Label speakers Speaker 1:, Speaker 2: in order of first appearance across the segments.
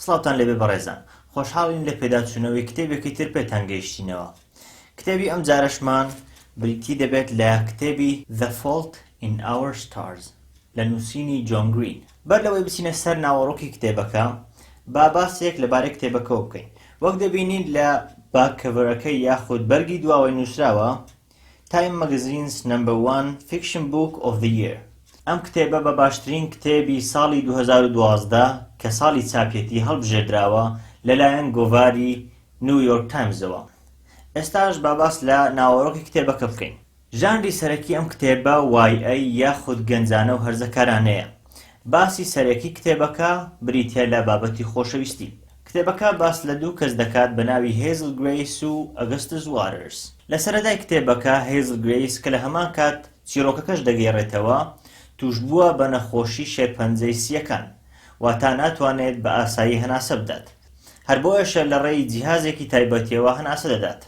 Speaker 1: سڵاوتان لەبێ بەڕێزان، خۆشحاڵین لە پێداچوونەوەی کتێبێکی تر پێتان گەیشتینەوە. کتێبی ئەم جارەشمان بریتی دەبێت لە کتێبی The Fault in Our Stars لە نووسینی جۆن گرین. بەر لەوەی بچینە سەر ناوەڕۆکی کتێبەکە، با باسێک لەبارەی کتێبەکەەوە بکەین. وەک دەبینین لە باکەڤەرەکەی یاخود بەرگی دواوەی نووسراوە Time Magazine's #1 Fiction Book of the Year. ئەم کتێبە بە باشترین کتێبی ساڵی 2012 کە ساڵی چاپێتی هەڵبژێردراوە لەلایەن گۆڤاری نیویۆرک تایمزەوە. ئێستاش با باس لە ناوەڕۆکی کتێبەکە بکەین. ژانری سەرەکی ئەم کتێبە YA یاخود گەنجانە و هەرزەکارانەیە. باسی سەرەکی کتێبەکە بریتە لە بابەتی خۆشەویستی. کتێبەکە باس لە دوو کەس دەکات بە ناوی هێزل گرێیس و ئەگەستس واترز. لە سەرەتای کتێبەکە هێزل گرێیس کە لە هەمان کات چیرۆکەکەش دەگێڕێتەوە توش بووە بە نەخۆشی شێرپەنجەی سیەکان، واتە ناتوانێت بە ئاسایی هەناسە بدات. هەر بۆیەشە لە ڕێی جیهازێکی تایبەتیەوە هەناسە دەدات.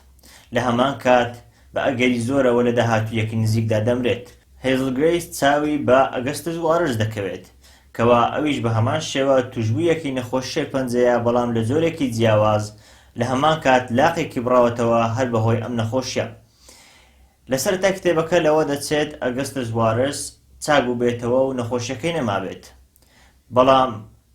Speaker 1: لە هەمان کات بە ئەگەری زۆرەوە لە داهاتوویەکی نزیکدا دەمرێت. هێزل گرێیس چاوی بە ئەگەستس واترز دەکەوێت کەوا ئەویش بە هەمان شێوە توشبوویەکی نەخۆش شێرپەنجەیە، بەڵام لە زۆرێکی جیاواز. لە هەمان کات لاقێکی بڕاوەتەوە هەر بەهۆی ئەم نەخۆشیە. لە سەرەتای کتێبەکە لەوە دەچێت ئەگەستس واترز چاک بوو بێتەوە و نەخۆشیەکەی نەمابێت، بەڵام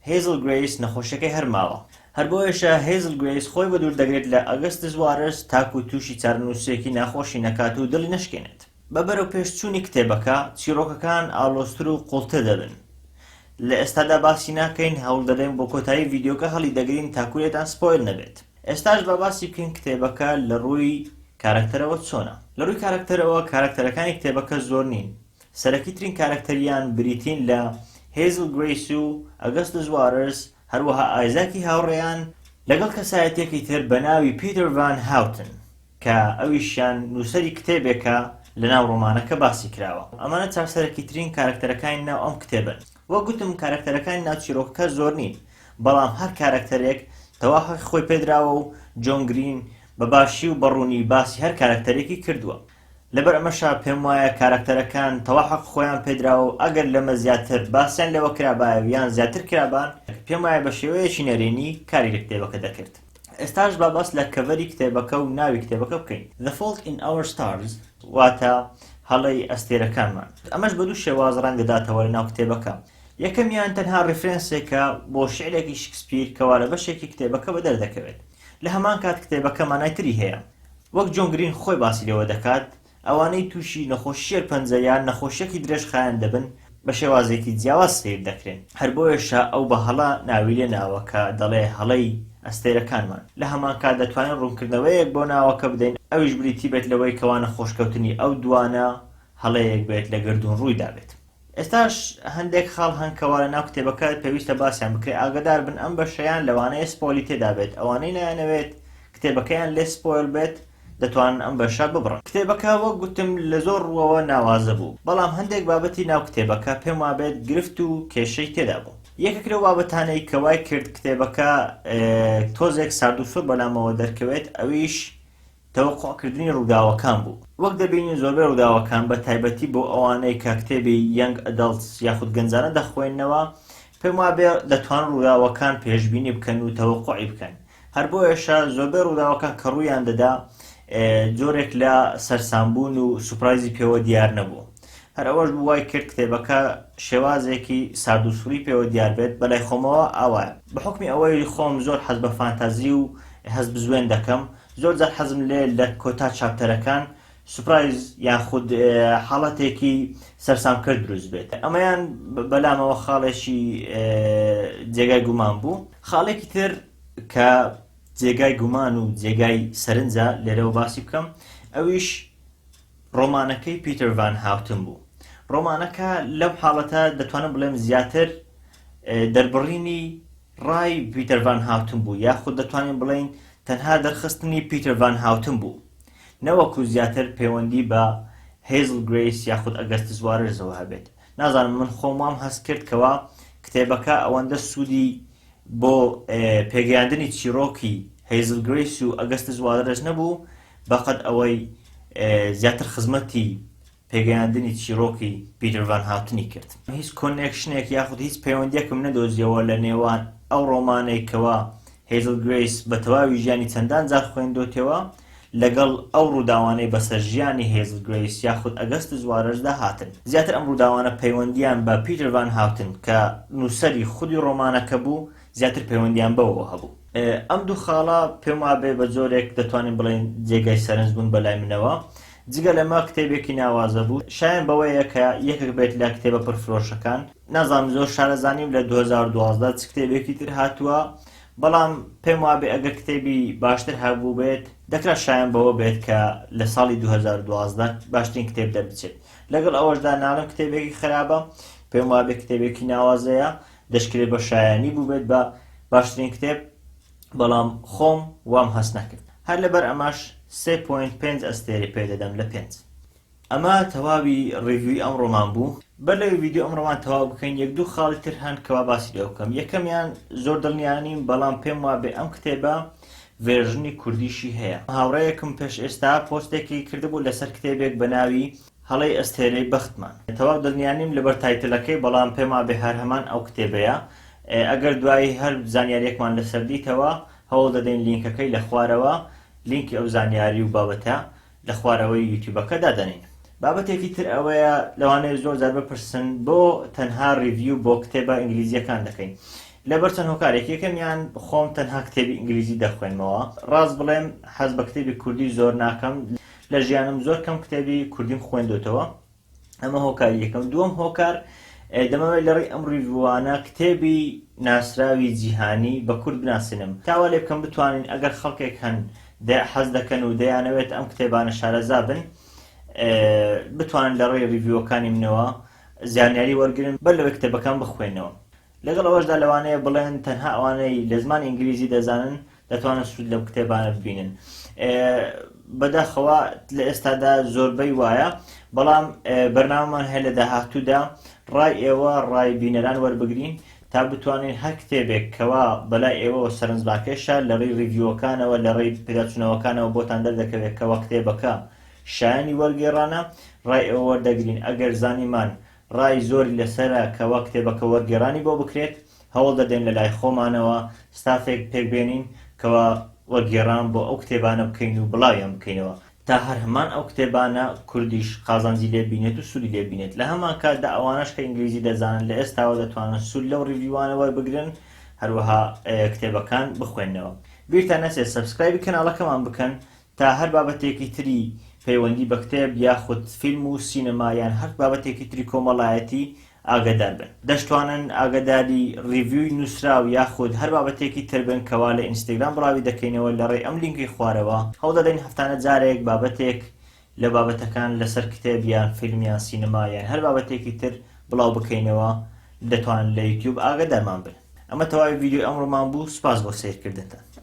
Speaker 1: هێزل گرێیس نەخۆشیەکەی هەرماوە. هەر بۆیەشە هێزل گرێیس خۆی بە دوور دەگرێت لە ئەگەستس واترز تاکو تووشی چارەنووسێکی ناخۆشی نەکات و دڵی نەشکێنێت. بەبەرەو پێشچوونی کتێبەکە چیرۆکەکان ئاڵۆستر و قوڵتر دەبن. لە ئێستادا باسی ناکەین، هەوڵ دەدەین بۆ کۆتایی ڤیدیۆکە هەڵی دەگرین تاکوێتان سپۆیل نەبێت. ئێستاش با باسی بکەین کتێبەکە لە ڕووی کارکتەرەوە چۆنە. لە ڕووی کارکتەرەوە کارکتەرەکانی کتێبەکە زۆر نین. سەرەکیترین کارکتەریان بریتین لە هێزل گرێیس و ئەگەستس واترز، هەروەها ئایزاکی هاوڕێیان لەگەڵ کەسایەتێکی تر بە ناوی پیتر ڤان هاوتن کە ئەویشیان نووسەری کتێبێکە لە ناو ڕۆمانەکە باسی کراوە. ئەمانە چار سەرەکیترین کارکتەرەکانی ناو ئەم کتێبن. وەک گوتم کارکتەرەکانی ناو چیرۆکەکە زۆر نین، بەڵام هەر کارکتەرێک تەواحی خۆی پێدراوە و جۆن گرین بە باشی و بەڕوونی باسی هەر کارکتەرێکی کردووە. لەبەر ئەمەشا پێم وایە کارکتەرەکان تەواحق خۆیان پێدراوە و ئەگەر لەمە زیاتر باسییان لەوە کرابایە یان زیاتر کرابان، پێم وایە بە شێوەیەکی نەرێنی کاری لە کتێبەکە دەکرد. ئێستاش با باس لە کەڤەری کتێبەکە و ناوی کتێبەکە بکەین. The Fault in Our Stars واتە هەڵەی ئەستێرەکانمان. ئەمەش بە دوو شێواز ڕەنگەداتەوە لە ناو کتێبەکە. یەکەمیان تەنها ڕیفرێنسێکە بۆ شیعرێکی شکسپیر کەوا لە بەشێکی کتێبەکە بەدەردەکەوێت. لە هەمان کات کتێبەکە مانای تری هەیە. وەک جۆن گرین خۆی باسی لەوە دەکات، ئەوانەی تووشی نەخۆشی شێرپەنجە یان نەخۆشیەکی درێژخایەن دەبن بە شێوازێکی جیاواز سیر دەکرێن. هەر بۆیەشە ئەو بە هەڵە ناوی لێ ناوە کە دەڵێ هەڵەی ئەستێرەکانمان. لە هەمان کات دەتوانین ڕوونکردنەوەیەک بۆ ناوەکە بدەین، ئەویش بریتی بێت لەوەی کەوا نەخۆشکەوتنی ئەو دوانە هەڵەیەک بێت لە گردون ڕوویدا بێت. ئێستاش هەندێک خاڵ هەنکەوە لە ناو کتێبەکە پێویستە باسییان بکرێت. ئاگادار بن ئەم بەشەیان لەوانەیە سپۆیلی تێدا بێت. ئەوانەی نایانەوێت کتێبەکەیان لێ سپۆیل بێت دەتوانن ئەم بەشە ببڕن. کتێبەکە وەک گوتم لە زۆر ڕووەوە ناوازە بوو، بەڵام هەندێک بابەتی ناو کتێبەکە پێم وابێت گرفت و کێشەی تێدا بوو. یەکێک لەو بابەتانەی کە وای کرد کتێبەکە تۆزێک سارد و سوور بەلامەوە دەرکەوێت، ئەویش تەوەقوعکردنی ڕووداوەکان بوو. وەک دەبینین زۆربەی ڕووداوەکان بە تایبەتی بۆ ئەوانەی کە کتێبی یەنگ ئەدەڵتس یاخود گەنجانە دەخوێننەوە، پێم وابێ دەتوانن ڕووداوەکان پێشبینی بکەن و تەوەقوعی بکەن. هەر بۆیەشە زۆربەی ڕووداوەکان کە ڕوویان دەدا جۆرێک لە سەرسامبوون و سوپرایزی پێوە دیار نەبوو. هەر ئەوەش بوو وای کرد کتێبەکە شێوازێکی سارد و سووری پێوە دیار بێت. بەلای خۆمەوە ئاوایە. بە حوکمی ئەوەی خۆم زۆر حەز بە فانتازی و حەز بزوێن دەکەم، زۆر جار حەزم لێ لە کۆتا چاپتەرەکان سوپرایز یاخود حاڵەتێکی سەرسامکرد دروست بێت. ئەمەیان بەلامەوە خاڵێکی جێگای گومان بوو. خاڵێکی تر کە جێگای گومان و جێگای سەرنجە لێرەوە باسی بکەم، ئەویش ڕۆمانەکەی پیتر ڤان هاوتن بوو. ڕۆمانەکە لەو حاڵەتە دەتوانم بڵێم زیاتر دەربڕینی ڕای پیتر ڤان هاوتن بوو، یاخود دەتوانین بڵێین تەنها دەرخستنی پیتر ڤان هاوتن بوو، نەوەکو زیاتر پەیوەندی بە هێزل گرێیس یاخود ئەگەستس واترزەوە هەبێت. نازانم من خۆم وام هەست کرد کەوا کتێبەکە ئەوەندە سوودی بۆ پێگەیاندنی چیرۆکی هێزل گرێیس و ئەگەستس واترز نەبوو، بەقەد ئەوەی زیاتر خزمەتی پێگەیاندنی چیرۆکی پیتر ڤان هاوتنی کرد. هیچ کۆنێکشنێک یاخود هیچ پەیوەندیەکم نەدۆزیەوە لە نێوان ئەو ڕۆمانێکەوە هێزل گرێیس بە تەواوی ژیانی چەندان جار خوێندۆتەوە لەگەڵ ئەو ڕووداوانەی بەسەر ژیانی هێزل گرێیس یاخود ئەگەستس وارەشدا هاتن. زیاتر ئەم ڕووداوانە پەیوەندیان بە پیتر ڤان هاوتن کە نووسەری خودی ڕۆمانەکە بوو زیاتر پەیوەندیان بەوەوە هەبوو. ئەم دوو خاڵە پێم وابێ بە جۆرێک دەتوانین بڵێن جێگای سەرنج بوون بەلای منەوە. جگە لەمە کتێبێکی ناوازە بوو شایان بەوەیە کە یەکێک بێت لە کتێبە پرفرۆشەکان. نازانم زۆر شارەزانیم لە 2012 چ کتێبێکی تر هاتووە، بەڵام پێم وابێ ئەگەر کتێبی باشتر هەبوو بێت دەکرا شایان بەوە بێت کە لە ساڵی 2012 باشترین کتێب دەربچێت. لەگەڵ ئەوەشدا ناڵم کتێبێکی خراپە، پێم وابێ کتێبێکی ناوازەیە دەشکرێت بە شایانی بوو بێت بە باشترین کتێب، بەڵام خۆم وام هەست نەکرد. هەر لەبەر ئەماش 3.5 ئەستێری پێدەدەم لە 5. ئەمە تەواوی ڕیڤیوی ئەم ڕۆمان بوو. بەر لەوەی ڤیدیۆ ئەم ڕۆمان تەواو بکەین یەک دوو خاڵی تر هەن کەوا باسی لێ بکەم. یەکەمیان زۆر دڵنیانیم بەڵام پێم وابێ ئەم کتێبە ڤێرژنی کوردیشی هەیە. هاوڕەیەکم پێش ئێستا پۆستێکی کردبوو لەسەر کتێبێک بە ناوی هەڵەی ئەستێرەی بەختمان. تەواو دڵنیانیم لەبەر تایتڵەکەی، بەڵام پێم وابێ هەر هەمان ئەو کتێبەیە. ئەگەر دوایی هەر زانیاریەکمان لەسەر دیتەوە هەوڵ دەدەین لینکەکەی لە خوارەوە لینکی ئەو زانیاری و بابەتە لە خوارەوەی یوتیوبەکە دادەنین. بابەتێکی تر ئەوەیە لەوانەیە زۆر جار بپرسن بۆ تەنها ریڤیو بۆ کتێبە ئینگلیزیەکان دەکەین. لەبەر چەند هۆکارێک، یەکەمیان خۆم تەنها کتێبی ئینگلیزی دەخوێنمەوە. ڕاست بڵێم حەز بە کتێبی کوردی زۆر ناکەم، لە ژیانم زۆر کەم کتێبی کوردیم خوێندوتەوە. ئەمە هۆکاری یەکەم. دووەم هۆکار، دەمەوێت لەڕێی ئەم ریڤیوانە کتێبی ناسراوی جیهانی بە کورد بناسێنم. تاوا لێ بکەم بتوانین ئەگەر خەڵکێک هەن حەز دەکەن و دەیانەوێت ئەم کتێبانە شارەزا بن بتوانن لە ڕێی ریڤیوەکانی منەوە زانیاری وەرگرن بەر لەوەی کتێبەکان بخوێنەوە. لەگەڵ ئەوەشدا لەوانەیە بڵێن تەنها ئەوانەی لە زمانی ئینگلیزی دەزانن دەتوانن سوود لەم کتێبانە ببینن. بەداخەوە لە ئێستادا زۆربەی وایە، بەڵام بەرنامەمان هەیە لە داهاتوودا ڕای ئێوە ڕای بینەران وەربگرین تا بتوانین هەر کتێبێک کەوا بەلای ئێوە سەرنجڕاکێشە لە ڕێی ریڤیوەکانەوە لە ڕێی پێداچوونەوەکانەوە بۆتان دەردەکەوێت کەوا کتێبەکە شایانی وەرگێڕانە ڕای ئێوە وەردەگرین. ئەگەر زانیمان ڕای زۆری لەسەرە کەوا کتێبەکە وەرگێڕانی بۆ بکرێت هەوڵ دەدەین لە لای خۆمانەوە ستافێک پێکبێنین کەوا وەرگێڕان بۆ ئەو کتێبانە بکەین و بڵاویان بکەینەوە تا هەر هەمان ئەو کتێبانە کوردیش قازانجی لێبینێت و سوودی لێبینێت. لە هەمان کاتدا ئەوانەش کە ئینگلیزی دەزانن لە ئێستاوە دەتوانن سوود لەو ریڤیوانە وەربگرن هەروەها کتێبەکان بخوێنەوە. بیرتان نەچێت سەبسکرایبی کەناڵەکەمان بکەن تا هەر بابەتێکی تری پەیوەندی بە کتێب یاخود فیلم و سینەما یان هەر بابەتێکی تری کۆمەڵایەتی ئاگادار بن. دەشتوانن ئاگاداری ریڤیوی نووسراو یاخود هەر بابەتێکی تر بن کەوا لە ئینستاگرام بڵاوی دەکەینەوە لە ڕێی ئەم لینکی خوارەوە. هەوڵ دەدەین هەفتانە جارێک بابەتێک لە بابەتەکان لەسەر کتێب یان فیلم یان سینەما یان هەر بابەتێکی تر بڵاو بکەینەوە دەتوانن لە یوتیوب ئاگادارمان بن. ئەمە تەواوی ڤیدیۆ ئەمڕۆمان بوو. سوپاس بۆ سەیرکردنتان.